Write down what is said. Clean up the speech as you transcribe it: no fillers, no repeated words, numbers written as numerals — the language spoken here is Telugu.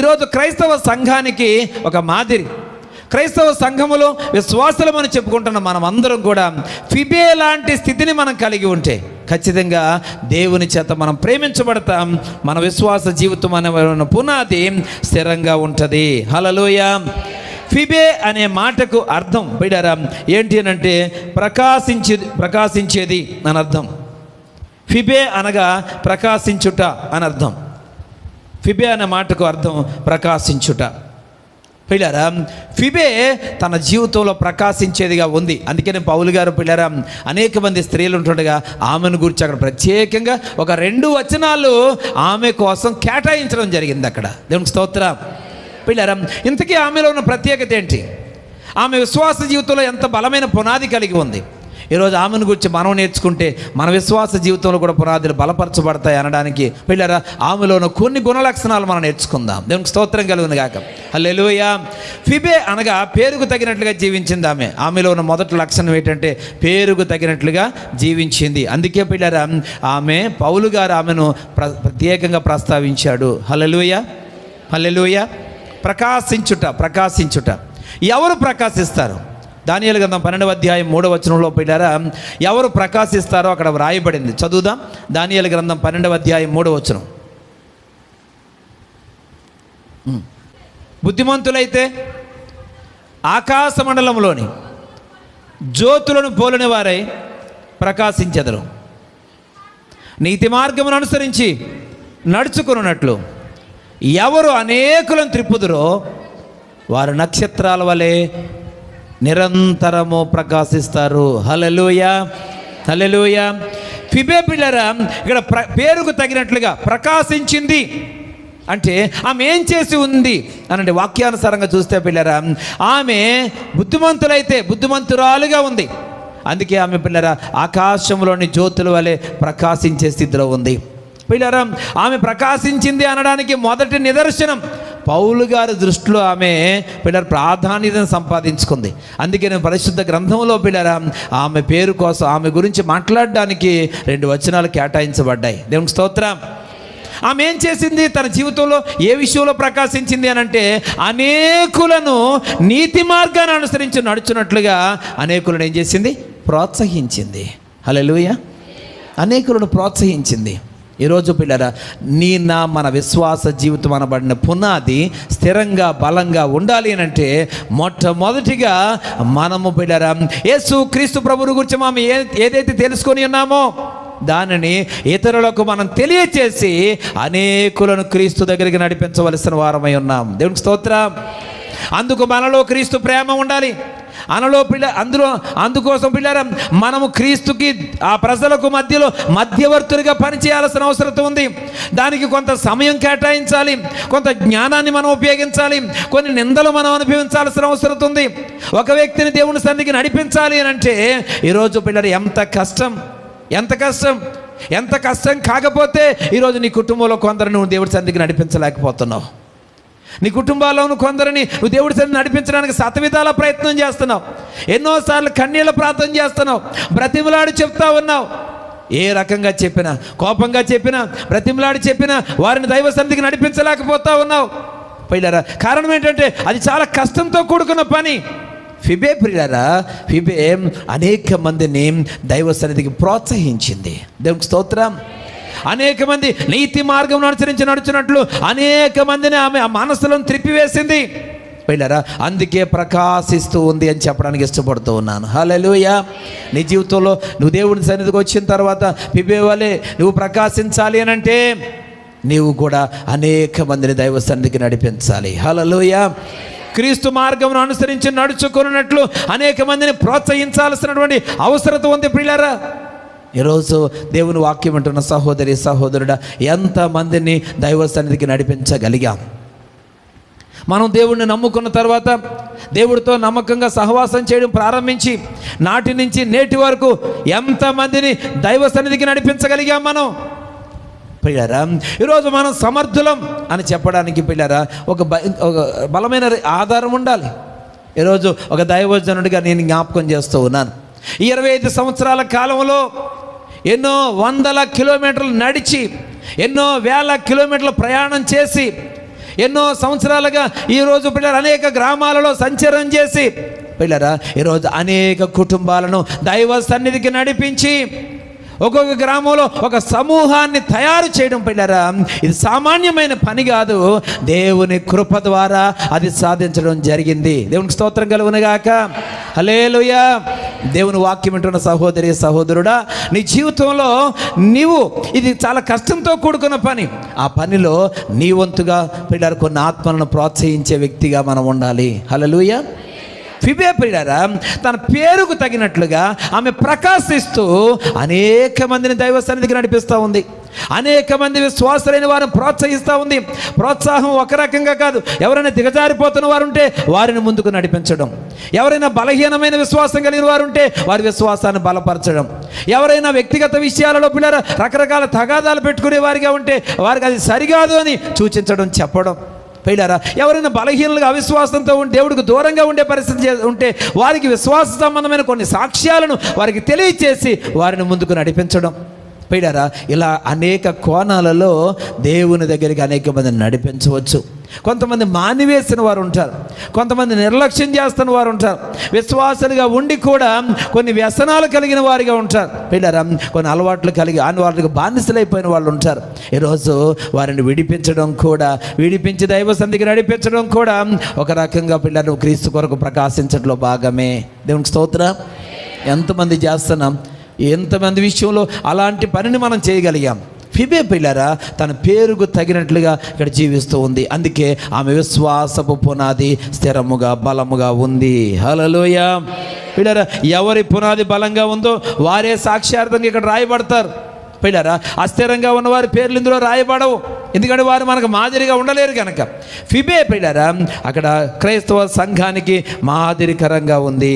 ఈరోజు క్రైస్తవ సంఘానికి ఒక మాదిరి. క్రైస్తవ సంఘములో విశ్వాసులమని చెప్పుకుంటున్న మనం అందరం కూడా ఫిబే లాంటి స్థితిని మనం కలిగి ఉంటే ఖచ్చితంగా దేవుని చేత మనం ప్రేమించబడతాం. మన విశ్వాస జీవితం అనే పునాది స్థిరంగా ఉంటుంది. హల్లెలూయా. ఫిబే అనే మాటకు అర్థం బిడ్డారా ఏంటి అని అంటే ప్రకాశించేది అని అర్థం. ఫిబే అనగా ప్రకాశించుట అని అర్థం. ఫిబే అనే మాటకు అర్థం ప్రకాశించుట. పిల్లరా ఫిబే తన జీవితంలో ప్రకాశించేదిగా ఉంది. అందుకని పౌలు గారు పిల్లరా అనేక మంది స్త్రీలు ఉంటుండగా ఆమెను గురించి అక్కడ ప్రత్యేకంగా ఒక 2 వచనాలు ఆమె కోసం కేటాయించడం జరిగింది అక్కడ. దేవునికి స్తోత్రం. పిల్లరా ఇంతకీ ఆమెలో ఉన్న ప్రత్యేకత ఏంటి? ఆమె విశ్వాస జీవితంలో ఎంత బలమైన పునాది కలిగి ఉంది. ఈరోజు ఆమెను గురించి మనం నేర్చుకుంటే మన విశ్వాస జీవితంలో కూడా పునాదులు బలపరచబడతాయి అనడానికి పిల్లరా ఆమెలో ఉన్న కొన్ని గుణలక్షణాలు మనం నేర్చుకుందాం. దేవునికి స్తోత్రం కలుగును గాక. హల్లెలూయా. ఫిబే అనగా పేరుకు తగినట్లుగా జీవించింది ఆమె. ఆమెలో ఉన్న మొదటి లక్షణం ఏంటంటే పేరుకు తగినట్లుగా జీవించింది. అందుకే పిల్లరా ఆమె పౌలు గారు ఆమెను ప్రత్యేకంగా ప్రస్తావించాడు. హల్లెలూయా. హల్లెలూయా. ప్రకాశించుట. ఎవరు ప్రకాశిస్తారు? దానియేలు గ్రంథం 12వ అధ్యాయం 3వ వచనంలో పిల్లారా ఎవరు ప్రకాశిస్తారో అక్కడ వ్రాయబడింది. చదువుదాం. దానియేలు గ్రంథం 12వ అధ్యాయం 3వ వచనం. బుద్ధిమంతులైతే ఆకాశ మండలంలోని జ్యోతులను పోలిన వారై ప్రకాశించెదరు. నీతి మార్గమును అనుసరించి నడుచుకున్నట్లు ఎవరు అనేకులను త్రిప్పుదురో వారు నక్షత్రాల వలె నిరంతరము ప్రకాశిస్తారు. హల్లెలూయా. హల్లెలూయా. ఫిబే పిల్లరా ఇక్కడ పేరుకు తగినట్లుగా ప్రకాశించింది అంటే ఆమె ఏం చేసి ఉంది అనంటే వాక్యానుసారంగా చూస్తే పిల్లరా ఆమె బుద్ధిమంతురాలుగా ఉంది. అందుకే ఆమె పిల్లరా ఆకాశంలోని జ్యోతుల వలె ప్రకాశించే స్థితిలో ఉంది. పిల్లరా ఆమె ప్రకాశించింది అనడానికి మొదటి నిదర్శనం పౌలు గారి దృష్టిలో ఆమె పిల్లల ప్రాధాన్యతను సంపాదించుకుంది. అందుకే పరిశుద్ధ గ్రంథంలో పిల్లరా ఆమె పేరు కోసం ఆమె గురించి మాట్లాడడానికి 2 వచనాలు కేటాయించబడ్డాయి. దేవునికి స్తోత్రం. ఆమె ఏం చేసింది? తన జీవితంలో ఏ విషయంలో ప్రకాశించింది అనంటే అనేకులను నీతి మార్గాన్ని అనుసరించి నడుచున్నట్లుగా అనేకులను ఏం చేసింది? ప్రోత్సహించింది. హల్లెలూయా. అనేకులను ప్రోత్సహించింది. ఈరోజు పిల్లరా మన విశ్వాస జీవితం అనబడిన పునాది స్థిరంగా బలంగా ఉండాలి అని అంటే మొట్టమొదటిగా మనము పిల్లరా యేసు క్రీస్తు ప్రభువు గురించి మనం ఏదైతే తెలుసుకొని ఉన్నామో దానిని ఇతరులకు మనం తెలియచేసి అనేకులను క్రీస్తు దగ్గరికి నడిపించవలసిన వారమై ఉన్నాం. దేవునికి స్తోత్రం. అందుకు మనలో క్రీస్తు ప్రేమ ఉండాలి. అందుకోసం పిల్లరా మనము క్రీస్తుకి ఆ ప్రజలకు మధ్యలో మధ్యవర్తులుగా పనిచేయాల్సిన అవసరం ఉంది. దానికి కొంత సమయం కేటాయించాలి, కొంత జ్ఞానాన్ని మనం ఉపయోగించాలి, కొన్ని నిందలు మనం అనుభవించాల్సిన అవసరం ఉంది. ఒక వ్యక్తిని దేవుని సన్నిధికి నడిపించాలి అని అంటే ఈరోజు పిల్లలు ఎంత కష్టం కాకపోతే ఈరోజు నీ కుటుంబంలో కొందరు నువ్వు దేవుడి సన్నిధికి నడిపించలేకపోతున్నావు. నీ కుటుంబాల్లోను కొందరిని నువ్వు దేవుడి సన్నిధిని నడిపించడానికి శతవిధాల ప్రయత్నం చేస్తున్నావు. ఎన్నోసార్లు కన్నీళ్ళ ప్రార్థన చేస్తున్నావు, బ్రతిమలాడి చెప్తా ఉన్నావు. ఏ రకంగా చెప్పినా, కోపంగా చెప్పినా, బ్రతిమలాడి చెప్పినా వారిని దైవ సన్నిధికి నడిపించలేకపోతా ఉన్నావు. పిల్లరా కారణం ఏంటంటే అది చాలా కష్టంతో కూడుకున్న పని. ఫిబే పిల్లరా అనేక మందిని దైవ సన్నిధికి ప్రోత్సహించింది. దేవునికి స్తోత్రం. అనేక మంది నీతి మార్గం అనుసరించి నడుచున్నట్లు అనేక మందిని ఆమె ఆ మనసులను త్రిప్పివేసింది. పిల్లరా అందుకే ప్రకాశిస్తూ ఉంది అని చెప్పడానికి ఇష్టపడుతూ ఉన్నాను. హల్లెలూయా. నీ జీవితంలో నువ్వు దేవుని సన్నిధికి వచ్చిన తర్వాత ఫిబే వలె నువ్వు ప్రకాశించాలి అని అంటే నీవు కూడా అనేక మందిని దైవ సన్నిధికి నడిపించాలి. హల్లెలూయా. క్రీస్తు మార్గం అనుసరించి నడుచుకున్నట్లు అనేక మందిని ప్రోత్సహించాల్సినటువంటి అవసరత ఉంది. పిల్లరా ఈరోజు దేవుని వాక్యం అంటున్న సహోదరి సహోదరుడా ఎంతమందిని దైవ సన్నిధికి నడిపించగలిగాం? మనం దేవుడిని నమ్ముకున్న తర్వాత దేవుడితో నమ్మకంగా సహవాసం చేయడం ప్రారంభించి నాటి నుంచి నేటి వరకు ఎంతమందిని దైవ సన్నిధికి నడిపించగలిగాం మనం? పిల్లరా ఈరోజు మనం సమర్థులం అని చెప్పడానికి పిల్లరా ఒక బలమైన ఆధారం ఉండాలి. ఈరోజు ఒక దైవజనుడిగా నేను జ్ఞాపకం చేస్తూ ఉన్నాను. 25 సంవత్సరాల కాలంలో ఎన్నో వందల కిలోమీటర్లు నడిచి, ఎన్నో వేల కిలోమీటర్లు ప్రయాణం చేసి, ఎన్నో సంవత్సరాలుగా ఈరోజు పిల్లలు అనేక గ్రామాలలో సంచారం చేసి పిల్లరా ఈరోజు అనేక కుటుంబాలను దైవ సన్నిధికి నడిపించి ఒక్కొక్క గ్రామంలో ఒక సమూహాన్ని తయారు చేయడం పిల్లరా ఇది సామాన్యమైన పని కాదు. దేవుని కృప ద్వారా అది సాధించడం జరిగింది. దేవునికి స్తోత్రం కలుగునుగాక. హల్లెలూయా. దేవుని వాక్యం వింటున్న సహోదరి సహోదరుడా, నీ జీవితంలో నీవు ఇది చాలా కష్టంతో కూడుకున్న పని. ఆ పనిలో నీ వంతుగా పిల్లలు కొన్ని ఆత్మలను ప్రోత్సహించే వ్యక్తిగా మనం ఉండాలి. హల్లెలూయా. ఫిబే పిల్లరా తన పేరుకు తగినట్లుగా ఆమె ప్రకాశిస్తూ అనేక మందిని దైవ సన్నిధికి నడిపిస్తూ ఉంది. అనేక మంది విశ్వాసులైన వారిని ప్రోత్సహిస్తూ ఉంది. ప్రోత్సాహం ఒక రకంగా కాదు, ఎవరైనా దిగజారిపోతున్న వారు ఉంటే వారిని ముందుకు నడిపించడం, ఎవరైనా బలహీనమైన విశ్వాసం కలిగిన వారు ఉంటే వారి విశ్వాసాన్ని బలపరచడం, ఎవరైనా వ్యక్తిగత విషయాలలో పిల్లరా రకరకాల తగాదాలు పెట్టుకునే వారిగా ఉంటే వారికి అది సరికాదు అని సూచించడం, చెప్పడం. పిల్లరా ఎవరైనా బలహీనలుగా అవిశ్వాసంతో ఉండి దేవుడికి దూరంగా ఉండే పరిస్థితి ఉంటే వారికి విశ్వాస సంబంధమైన కొన్ని సాక్ష్యాలను వారికి తెలియచేసి వారిని ముందుకు నడిపించడం. పిల్లరా ఇలా అనేక కోణాలలో దేవుని దగ్గరికి అనేక మందిని నడిపించవచ్చు. కొంతమంది మానివేసిన వారు ఉంటారు, కొంతమంది నిర్లక్ష్యం చేస్తున్న వారు ఉంటారు, విశ్వాసాలుగా ఉండి కూడా కొన్ని వ్యసనాలు కలిగిన వారిగా ఉంటారు. పిల్లరా కొన్ని అలవాట్లు కలిగి అలవాట్లకు బానిసలైపోయిన వాళ్ళు ఉంటారు. ఈరోజు వారిని విడిపించి దైవ సన్నిధికి నడిపించడం కూడా ఒక రకంగా పిల్లలు క్రీస్తు కొరకు ప్రకాశించడంలో భాగమే. దేవునికి స్తోత్రం. ఎంతమంది చేస్తున్నాం, ఎంతమంది విషయంలో అలాంటి పనిని మనం చేయగలిగాం. ఫిబే పిల్లరా తన పేరుకు తగినట్లుగా ఇక్కడ జీవిస్తూ ఉంది. అందుకే ఆమె విశ్వాసపు పునాది స్థిరముగా బలముగా ఉంది. హల్లెలూయా. పిల్లరా ఎవరి పునాది బలంగా ఉందో వారే సాక్ష్యార్థంగా ఇక్కడ రాయబడతారు. పిల్లరా అస్థిరంగా ఉన్నవారి పేర్లు ఇందులో రాయబడవు, ఎందుకంటే వారు మనకు మాదిరిగా ఉండలేరు కనుక. ఫిబే పిల్లరా అక్కడ క్రైస్తవ సంఘానికి మాదిరికరంగా ఉంది.